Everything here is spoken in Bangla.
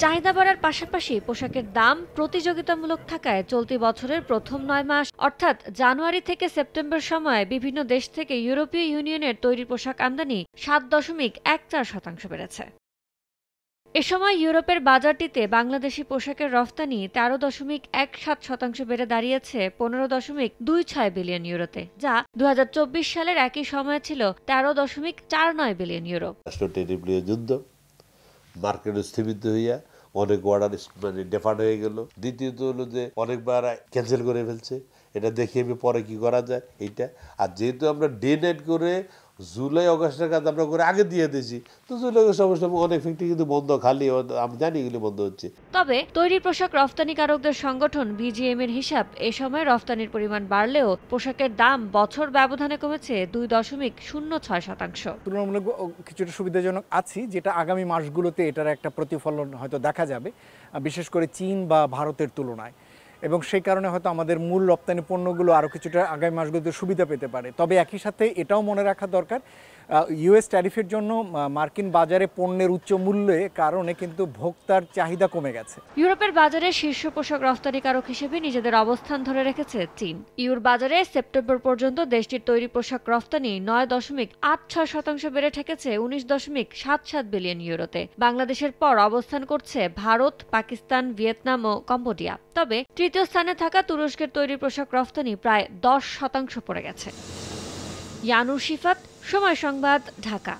চাহিদা বাড়ার পাশাপাশি পোশাকের দাম প্রতিযোগিতামূলক থাকায় চলতি বছরের প্রথম ৯ মাস অর্থাৎ জানুয়ারি থেকে সেপ্টেম্বর সময়ে বিভিন্ন দেশ থেকে ইউরোপীয় ইউনিয়নের তৈরি পোশাক আমদানি ৭.১৪% বেড়েছে। এ সময় ইউরোপের বাজারটিতে বাংলাদেশি পোশাকের রফতানি ১৩.১৭% বেড়ে দাঁড়িয়েছে ১৫.২৬ বিলিয়ন ইউরোতে, যা ২০২৪ সালের একই সময়ে ছিল ১৩.৪৯ বিলিয়ন ইউরো। যুদ্ধ মার্কেট স্থগিত হইয়া অনেক অর্ডার ডেফার্ড হয়ে গেল। দ্বিতীয়ত হলো যে অনেকবার ক্যান্সেল করে ফেলছে। এটা দেখে আমি পরে কি করা যায় এইটা। আর যেহেতু আমরা ডে নাইট করে জুলাই অগাস্টের কাজ আমরা করে আগে দিয়ে দিয়েছি, তো জুলাই সমস্যা অনেক ফ্যাক্টরি কিন্তু বন্ধ, খালি আমি জানি এগুলি বন্ধ হচ্ছে। তবে তৈরি পোশাক রফতানিকারকদের সংগঠন বিজিএম এর হিসাব, এ সময় রফতানির পরিমাণ বাড়লেও পোশাকের দাম বছর ব্যবধানে কমেছে 2.06%। তুলনামূলক কিছুটা সুবিধাজনক আছি, যেটা আগামী মাসগুলোতে এটার একটা প্রতিফলন হয়তো দেখা যাবে, বিশেষ করে চীন বা ভারতের তুলনায়। এবং সেই কারণে হয়তো আমাদের মূল রপ্তানি পণ্যগুলো আরও কিছুটা আগামী মাসগুলোতে সুবিধা পেতে পারে। তবে একই সাথে এটাও মনে রাখা দরকার, ইউএস ট্যারিফের জন্য মার্কিন বাজারে পণ্যের উচ্চ মূল্যে কারণে কিন্তু ভোক্তার চাহিদা কমে গেছে। ইউরোপের বাজারে শীর্ষ পোশাক রফতানিকারক হিসেবে নিজেদের অবস্থান ধরে রেখেছে চীন। ইউর বাজারে সেপ্টেম্বর পর্যন্ত দেশটির তৈরি পোশাক রফতানি ৯.৮৬% বেড়ে ঠেকেছে ১৯.৭৭ বিলিয়ন ইউরোতে। বাংলাদেশের পর অবস্থান করছে ভারত, পাকিস্তান, ভিয়েতনাম ও কম্বোডিয়া। তবে তৃতীয় স্থানে থাকা তুরস্কের তৈরি পোশাক রফতানি প্রায় ১০% পড়ে গেছে। ইয়ানুর শিফাত, সময় সংবাদ, ঢাকা।